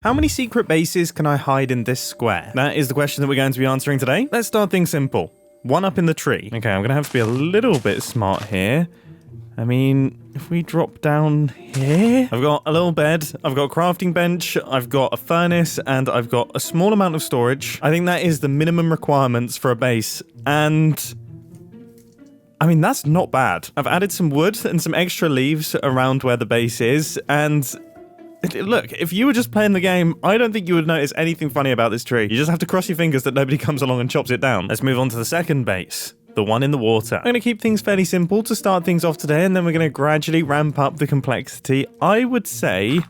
How many secret bases can I hide in this square? That is the question that we're going to be answering today. Let's start things simple. One up in the tree. Okay, I'm going to have to be a little bit smart here. I mean, if we drop down here, I've got a little bed, I've got a crafting bench, I've got a furnace, and I've got a small amount of storage. I think that is the minimum requirements for a base. And I mean, that's not bad. I've added some wood and some extra leaves around where the base is, and look, if you were just playing the game, I don't think you would notice anything funny about this tree. You just have to cross your fingers that nobody comes along and chops it down. Let's move on to the second base, the one in the water. I'm going to keep things fairly simple to start things off today, and then we're going to gradually ramp up the complexity. I would say,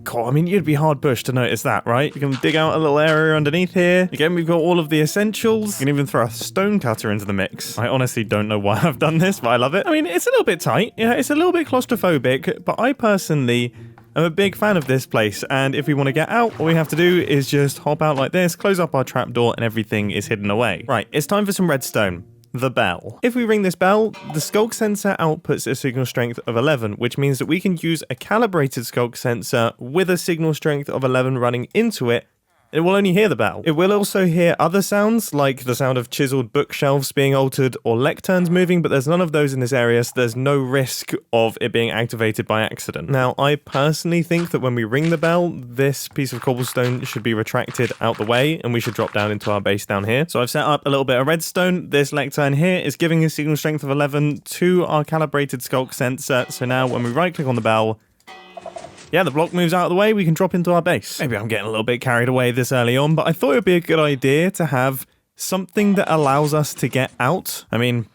God, I mean, you'd be hard pushed to notice that, right? You can dig out a little area underneath here. Again, we've got all of the essentials. You can even throw a stone cutter into the mix. I honestly don't know why I've done this, but I love it. I mean, it's a little bit tight. Yeah, it's a little bit claustrophobic, but I personally am a big fan of this place. And if we want to get out, all we have to do is just hop out like this, close up our trapdoor, and everything is hidden away. Right, it's time for some redstone. The bell. If we ring this bell, the skulk sensor outputs a signal strength of 11, which means that we can use a calibrated skulk sensor with a signal strength of 11 running into it. It will only hear the bell. It will also hear other sounds, like the sound of chiseled bookshelves being altered or lecterns moving, but there's none of those in this area, so there's no risk of it being activated by accident. Now, I personally think that when we ring the bell, this piece of cobblestone should be retracted out the way, and we should drop down into our base down here. So I've set up a little bit of redstone. This lectern here is giving a signal strength of 11 to our calibrated skulk sensor, so now when we right-click on the bell, yeah, the block moves out of the way, we can drop into our base. Maybe I'm getting a little bit carried away this early on, but I thought it would be a good idea to have something that allows us to get out. I mean,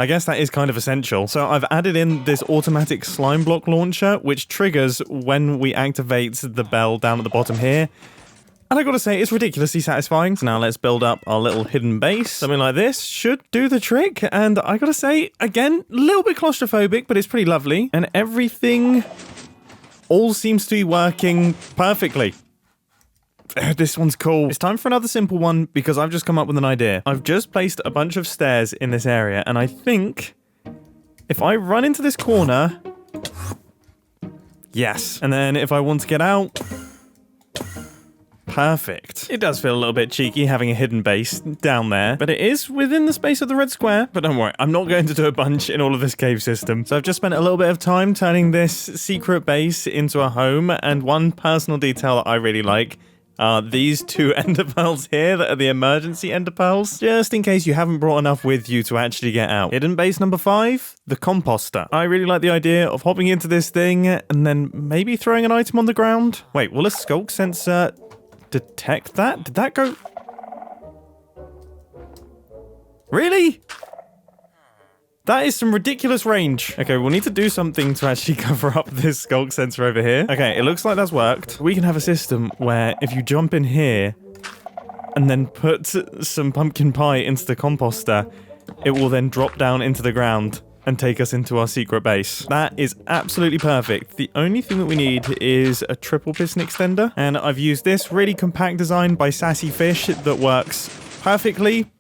I guess that is kind of essential. So I've added in this automatic slime block launcher, which triggers when we activate the bell down at the bottom here. And I gotta say, it's ridiculously satisfying. So now let's build up our little hidden base. Something like this should do the trick. And I gotta say, again, a little bit claustrophobic, but it's pretty lovely. And everything all seems to be working perfectly. This one's cool. It's time for another simple one because I've just come up with an idea. I've just placed a bunch of stairs in this area, and I think if I run into this corner, yes. And then if I want to get out, perfect. It does feel a little bit cheeky having a hidden base down there, but it is within the space of the red square. But don't worry, I'm not going to do a bunch in all of this cave system. So I've just spent a little bit of time turning this secret base into a home, and one personal detail that I really like are these two ender pearls here that are the emergency ender pearls, just in case you haven't brought enough with you to actually get out. Hidden base number 5, the composter. I really like the idea of hopping into this thing and then maybe throwing an item on the ground. Wait, will a skulk sensor detect that? Did that go? Really? That is some ridiculous range. Okay, we'll need to do something to actually cover up this skulk sensor over here. Okay, it looks like that's worked. We can have a system where if you jump in here and then put some pumpkin pie into the composter, it will then drop down into the ground and take us into our secret base. That is absolutely perfect. The only thing that we need is a triple piston extender, and I've used this really compact design by Sassy Fish that works perfectly.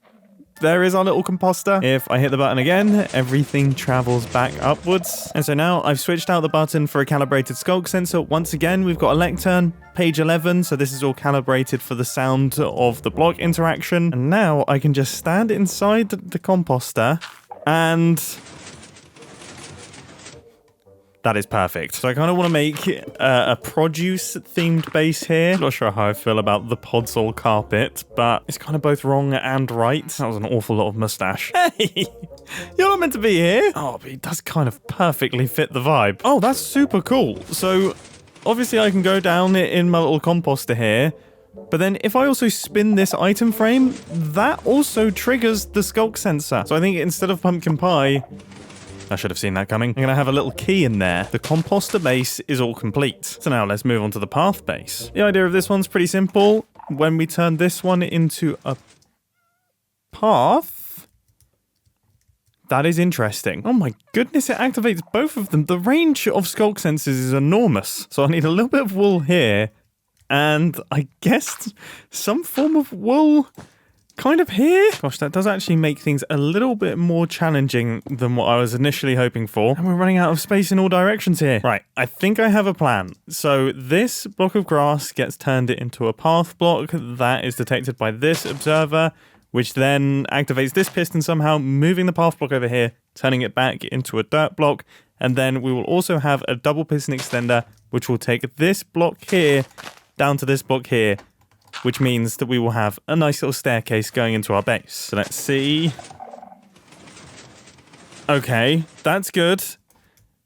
There is our little composter. If I hit the button again, everything travels back upwards. And so now I've switched out the button for a calibrated skulk sensor. Once again, we've got a lectern, page 11, so this is all calibrated for the sound of the block interaction. And now I can just stand inside the composter and that is perfect. So I kind of want to make a produce-themed base here. Not sure how I feel about the podzol carpet, but it's kind of both wrong and right. That was an awful lot of mustache. Hey, you're not meant to be here. Oh, but it does kind of perfectly fit the vibe. Oh, that's super cool. So obviously I can go down in my little composter here, but then if I also spin this item frame, that also triggers the skulk sensor. So I think instead of pumpkin pie, I should have seen that coming. I'm going to have a little key in there. The composter base is all complete. So now let's move on to the path base. The idea of this one's pretty simple. When we turn this one into a path, that is interesting. Oh my goodness, it activates both of them. The range of skulk sensors is enormous. So I need a little bit of wool here, and I guess some form of wool kind of here. Gosh, that does actually make things a little bit more challenging than what I was initially hoping for. And we're running out of space in all directions here. Right, I think I have a plan. So this block of grass gets turned into a path block that is detected by this observer, which then activates this piston somehow, moving the path block over here, turning it back into a dirt block. And then we will also have a double piston extender, which will take this block here down to this block here, which means that we will have a nice little staircase going into our base. So let's see. Okay, that's good.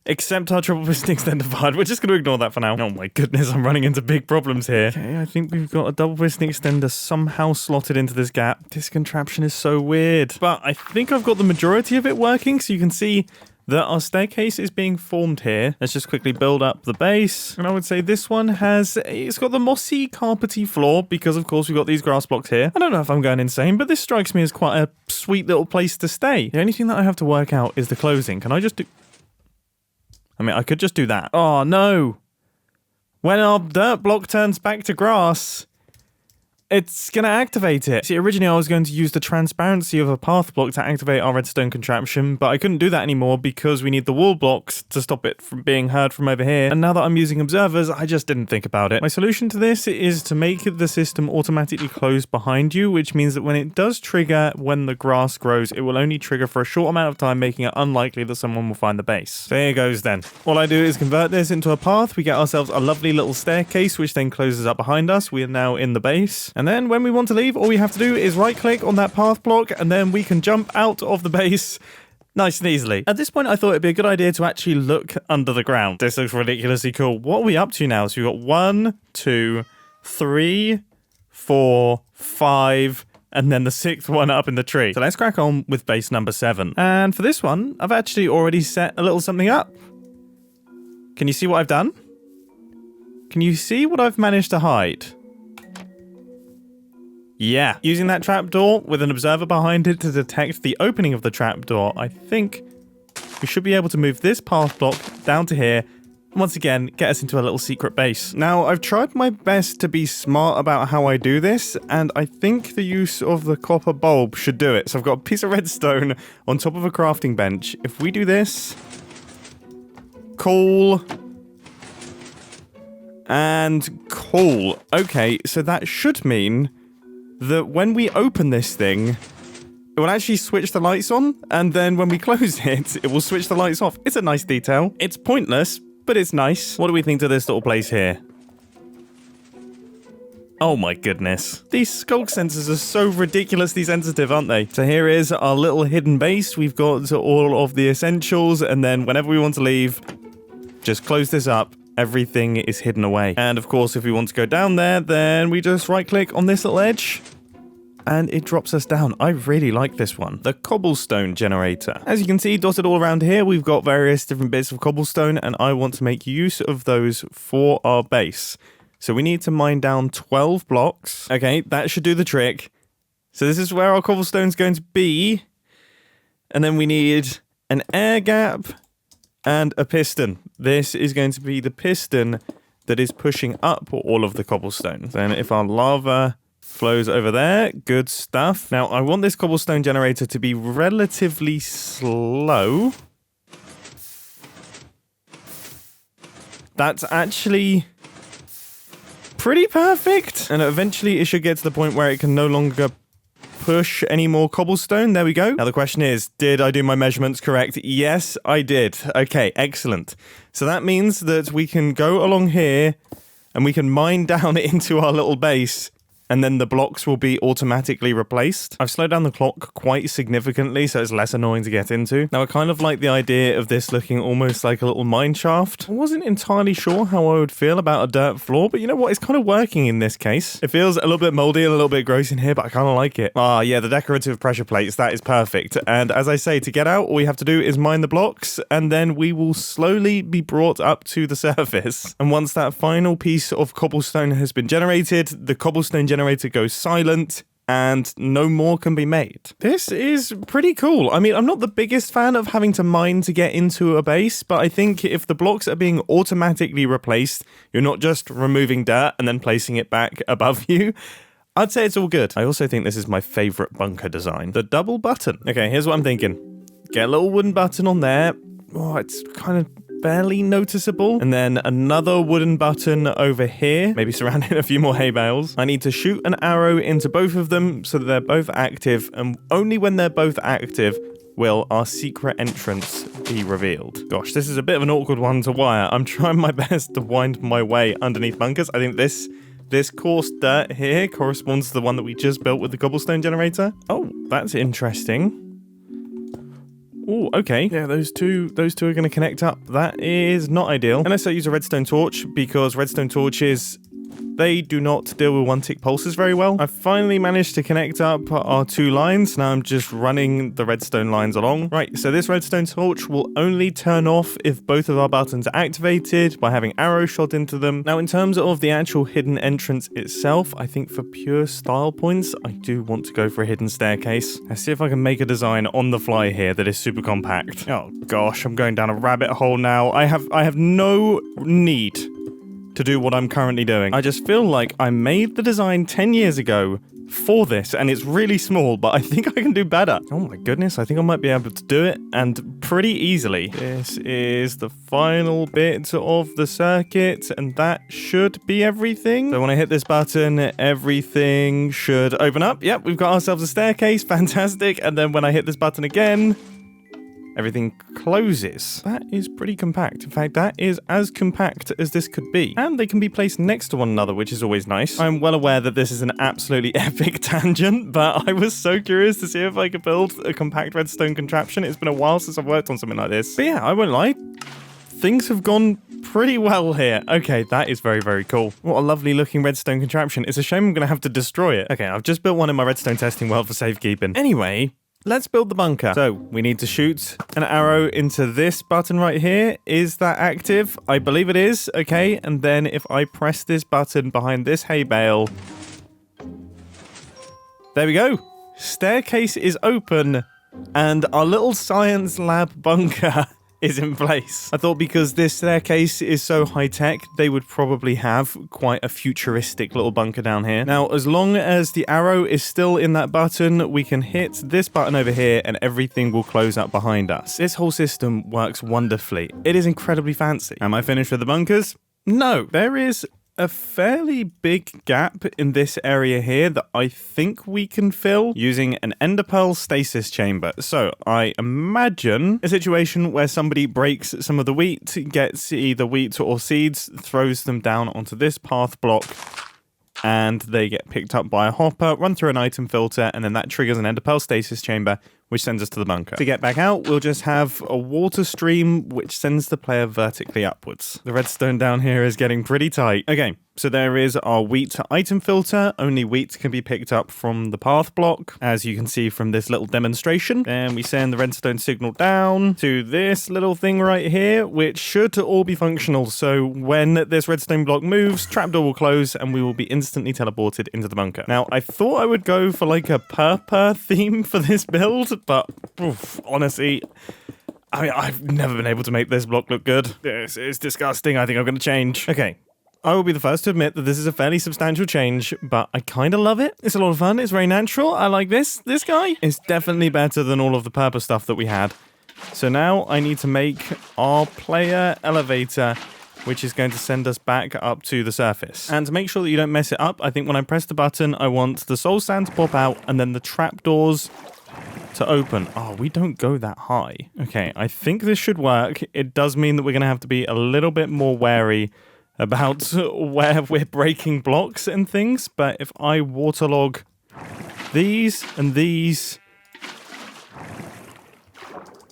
Except our triple piston extender fired. We're just going to ignore that for now. Oh my goodness, I'm running into big problems here. Okay, I think we've got a double piston extender somehow slotted into this gap. This contraption is so weird. But I think I've got the majority of it working, so you can see that our staircase is being formed here. Let's just quickly build up the base. And I would say this one it's got the mossy, carpety floor because, of course, we've got these grass blocks here. I don't know if I'm going insane, but this strikes me as quite a sweet little place to stay. The only thing that I have to work out is the closing. Can I just do... I mean, I could just do that. Oh, no. When our dirt block turns back to grass, it's going to activate it. See, originally I was going to use the transparency of a path block to activate our redstone contraption, but I couldn't do that anymore because we need the wall blocks to stop it from being heard from over here. And now that I'm using observers, I just didn't think about it. My solution to this is to make the system automatically close behind you, which means that when it does trigger when the grass grows, it will only trigger for a short amount of time, making it unlikely that someone will find the base. There it goes then. All I do is convert this into a path. We get ourselves a lovely little staircase, which then closes up behind us. We are now in the base. And then when we want to leave, all we have to do is right click on that path block and then we can jump out of the base nice and easily. At this point, I thought it'd be a good idea to actually look under the ground. This looks ridiculously cool. What are we up to now? So we've got 1, 2, 3, 4, 5, and then the 6th one up in the tree. So let's crack on with base number 7. And for this one, I've actually already set a little something up. Can you see what I've done? Can you see what I've managed to hide? Yeah, using that trapdoor with an observer behind it to detect the opening of the trapdoor, I think we should be able to move this path block down to here. Once again, get us into a little secret base. Now, I've tried my best to be smart about how I do this, and I think the use of the copper bulb should do it. So I've got a piece of redstone on top of a crafting bench. If we do this, cool, and cool. Okay, so that should mean that when we open this thing, it will actually switch the lights on, and then when we close it, it will switch the lights off. It's a nice detail. It's pointless, but it's nice. What do we think to this little place here? Oh my goodness. These skulk sensors are so ridiculously sensitive, aren't they? So here is our little hidden base. We've got all of the essentials, and then whenever we want to leave, just close this up. Everything is hidden away. And of course, if we want to go down there, then we just right click on this little edge and it drops us down. I really like this one. The cobblestone generator. As you can see, dotted all around here, we've got various different bits of cobblestone, and I want to make use of those for our base. So we need to mine down 12 blocks. Okay, that should do the trick. So this is where our cobblestone's going to be. And then we need an air gap and a piston. This is going to be the piston that is pushing up all of the cobblestone. Then if our lava flows over there, good stuff. Now, I want this cobblestone generator to be relatively slow. That's actually pretty perfect. And eventually it should get to the point where it can no longer push any more cobblestone. There we go. Now the question is, did I do my measurements correct? Yes, I did. Okay, excellent. So that means that we can go along here and we can mine down into our little base, and then the blocks will be automatically replaced. I've slowed down the clock quite significantly, so it's less annoying to get into. Now, I kind of like the idea of this looking almost like a little mine shaft. I wasn't entirely sure how I would feel about a dirt floor, but you know what? It's kind of working in this case. It feels a little bit moldy and a little bit gross in here, but I kind of like it. Ah, yeah, the decorative pressure plates, that is perfect. And as I say, to get out, all we have to do is mine the blocks, and then we will slowly be brought up to the surface. And once that final piece of cobblestone has been generated, the cobblestone generator goes silent and no more can be made. This is pretty cool. I mean, I'm not the biggest fan of having to mine to get into a base, but I think if the blocks are being automatically replaced, you're not just removing dirt and then placing it back above you. I'd say it's all good. I also think this is my favorite bunker design. The double button. Okay, here's what I'm thinking. Get a little wooden button on there. Oh, it's kind of barely noticeable. And then another wooden button over here, maybe surrounding a few more hay bales. I need to shoot an arrow into both of them so that they're both active, and only when they're both active will our secret entrance be revealed. Gosh, this is a bit of an awkward one to wire. I'm trying my best to wind my way underneath bunkers. I think this coarse dirt here corresponds to the one that we just built with the cobblestone generator. Oh, that's interesting. Oh, okay. Yeah, those two are going to connect up. That is not ideal. Unless I use a redstone torch, because redstone torches, they do not deal with one-tick pulses very well. I've finally managed to connect up our two lines. Now I'm just running the redstone lines along. Right, so this redstone torch will only turn off if both of our buttons are activated by having arrows shot into them. Now, in terms of the actual hidden entrance itself, I think for pure style points, I do want to go for a hidden staircase. Let's see if I can make a design on the fly here that is super compact. Oh gosh, I'm going down a rabbit hole now. I have no need to do what I'm currently doing. I just feel like I made the design 10 years ago for this, and it's really small, but I think I can do better. Oh my goodness, I think I might be able to do it, and pretty easily. This is the final bit of the circuit, and that should be everything. So when I hit this button, everything should open up. Yep, we've got ourselves a staircase, fantastic. And then when I hit this button again, everything closes. That is pretty compact. In fact, that is as compact as this could be. And they can be placed next to one another, which is always nice. I'm well aware that this is an absolutely epic tangent, but I was so curious to see if I could build a compact redstone contraption. It's been a while since I've worked on something like this. But yeah, I won't lie. Things have gone pretty well here. Okay, that is very, very cool. What a lovely looking redstone contraption. It's a shame I'm going to have to destroy it. Okay, I've just built one in my redstone testing world for safekeeping. Anyway, let's build the bunker. So we need to shoot an arrow into this button right here. Is that active? I believe it is. Okay. And then if I press this button behind this hay bale, there we go. Staircase is open and our little science lab bunker is in place. I thought because this staircase is so high-tech, they would probably have quite a futuristic little bunker down here. Now, as long as the arrow is still in that button, we can hit this button over here and everything will close up behind us. This whole system works wonderfully. It is incredibly fancy. Am I finished with the bunkers? No. There is a fairly big gap in this area here that I think we can fill using an ender pearl stasis chamber. So I imagine a situation where somebody breaks some of the wheat, gets either wheat or seeds, throws them down onto this path block, and they get picked up by a hopper, run through an item filter, and then that triggers an ender pearl stasis chamber, which sends us to the bunker. To get back out, we'll just have a water stream, which sends the player vertically upwards. The redstone down here is getting pretty tight. Okay, so there is our wheat item filter. Only wheat can be picked up from the path block, as you can see from this little demonstration. Then we send the redstone signal down to this little thing right here, which should all be functional. So when this redstone block moves, trapdoor will close and we will be instantly teleported into the bunker. Now, I thought I would go for like a purple theme for this build, but honestly, I mean, I've never been able to make this block look good. It's disgusting. I think I'm going to change. Okay. I will be the first to admit that this is a fairly substantial change, but I kind of love it. It's a lot of fun. It's very natural. I like this. This guy is definitely better than all of the purple stuff that we had. So now I need to make our player elevator, which is going to send us back up to the surface. And to make sure that you don't mess it up, I think when I press the button, I want the soul sand to pop out and then the trapdoors to open. Oh, we don't go that high. Okay, I think this should work. It does mean that we're going to have to be a little bit more wary about where we're breaking blocks and things, but if I waterlog these and these...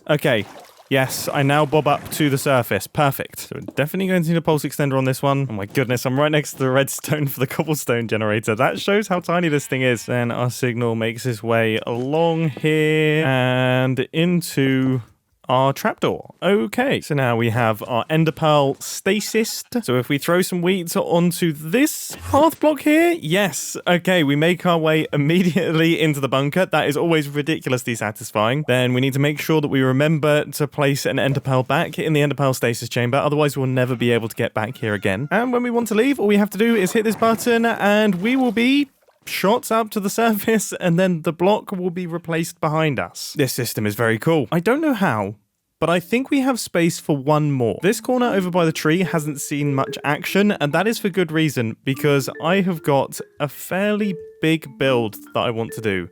Okay, yes, I now bob up to the surface. Perfect. So we're definitely going to need a pulse extender on this one. Oh my goodness, I'm right next to the redstone for the cobblestone generator. That shows how tiny this thing is. Then our signal makes its way along here and into our trapdoor. Okay, so now we have our ender pearl stasis. So if we throw some wheat onto this path block here, yes. Okay, we make our way immediately into the bunker. That is always ridiculously satisfying. Then we need to make sure that we remember to place an ender pearl back in the ender pearl stasis chamber. Otherwise, we'll never be able to get back here again. And when we want to leave, all we have to do is hit this button and we will be shots up to the surface, and then the block will be replaced behind us. This system is very cool. I don't know how, but I think we have space for one more. This corner over by the tree hasn't seen much action, and that is for good reason, because I have got a fairly big build that I want to do.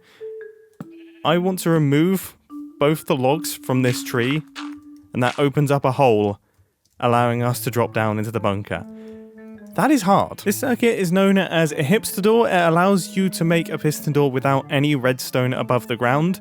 I want to remove both the logs from this tree, and that opens up a hole, allowing us to drop down into the bunker. That is hard. This circuit is known as a hipster door. It allows you to make a piston door without any redstone above the ground.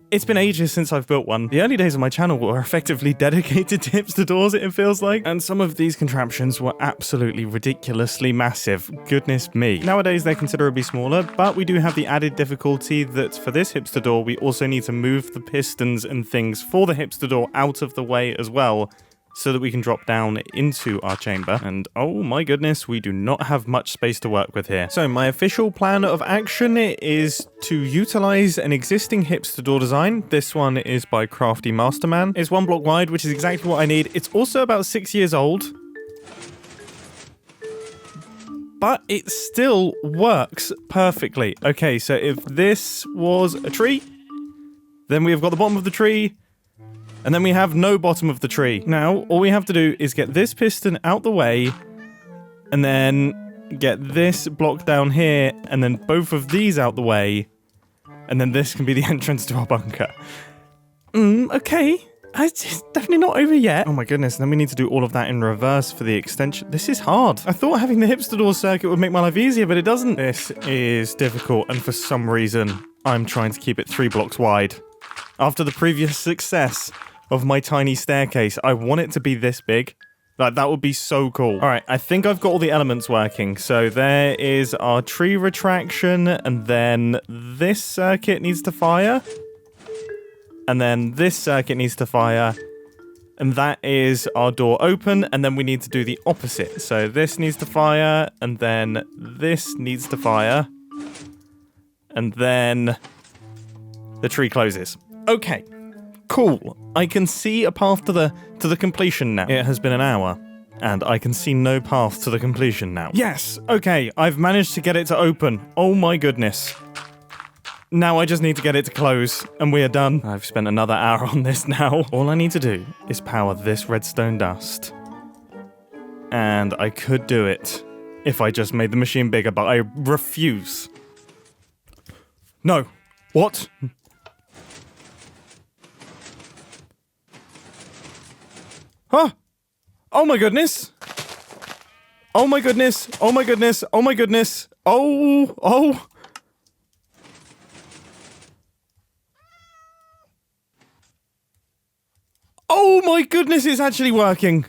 It's been ages since I've built one. The early days of my channel were effectively dedicated to hipster doors, it feels like. And some of these contraptions were absolutely ridiculously massive. Goodness me. Nowadays, they're considerably smaller, but we do have the added difficulty that for this hipster door, we also need to move the pistons and things for the hipster door out of the way as well, so that we can drop down into our chamber. And oh my goodness, we do not have much space to work with here. So my official plan of action is to utilize an existing hipster door design. This one is by Crafty Masterman. It's 1 block wide, which is exactly what I need. It's also about 6 years old, but it still works perfectly. Okay, so if this was a tree, then we've got the bottom of the tree, and then we have no bottom of the tree. Now, all we have to do is get this piston out the way, and then get this block down here, and then both of these out the way, and then this can be the entrance to our bunker. Okay. It's definitely not over yet. Oh my goodness, then we need to do all of that in reverse for the extension. This is hard. I thought having the hipster door circuit would make my life easier, but it doesn't. This is difficult, and for some reason, I'm trying to keep it 3 blocks wide. After the previous success of my tiny staircase, I want it to be this big. Like, that would be so cool. All right, I think I've got all the elements working. So there is our tree retraction, and then this circuit needs to fire. And then this circuit needs to fire. And that is our door open, and then we need to do the opposite. So this needs to fire, and then this needs to fire. And then the tree closes. Okay. Cool. I can see a path to the completion now. It has been an hour, and I can see no path to the completion now. Yes! Okay, I've managed to get it to open. Oh my goodness. Now I just need to get it to close, and we are done. I've spent another hour on this now. All I need to do is power this redstone dust. And I could do it if I just made the machine bigger, but I refuse. No. What? Huh? Oh my goodness. Oh my goodness. Oh my goodness. Oh my goodness. Oh. Oh my goodness, it's actually working.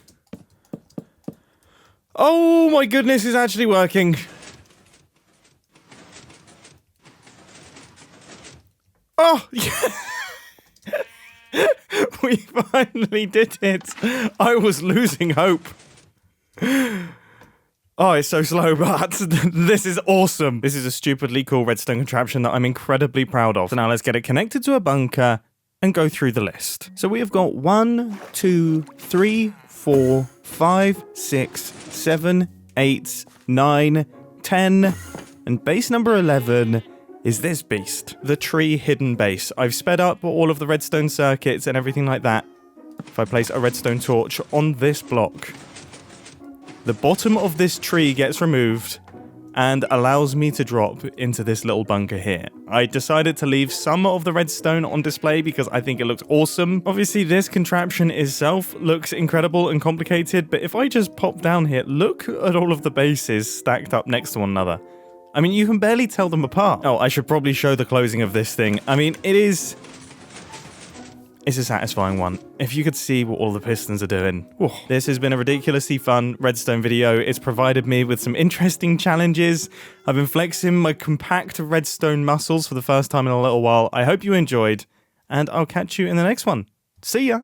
Oh my goodness, it's actually working. Oh, yeah. We finally did it. I was losing hope. Oh, it's so slow, but this is awesome. This is a stupidly cool redstone contraption that I'm incredibly proud of. So now let's get it connected to a bunker and go through the list. So we have got 1, 2, 3, 4, 5, 6, 7, 8, 9, 10, and base number 11 is this beast, the tree hidden base. I've sped up all of the redstone circuits and everything like that. If I place a redstone torch on this block, the bottom of this tree gets removed and allows me to drop into this little bunker here. I decided to leave some of the redstone on display because I think it looks awesome. Obviously, this contraption itself looks incredible and complicated, but if I just pop down here, look at all of the bases stacked up next to one another. I mean, you can barely tell them apart. Oh, I should probably show the closing of this thing. I mean, it's a satisfying one. If you could see what all the pistons are doing. Whew. This has been a ridiculously fun redstone video. It's provided me with some interesting challenges. I've been flexing my compact redstone muscles for the first time in a little while. I hope you enjoyed, and I'll catch you in the next one. See ya!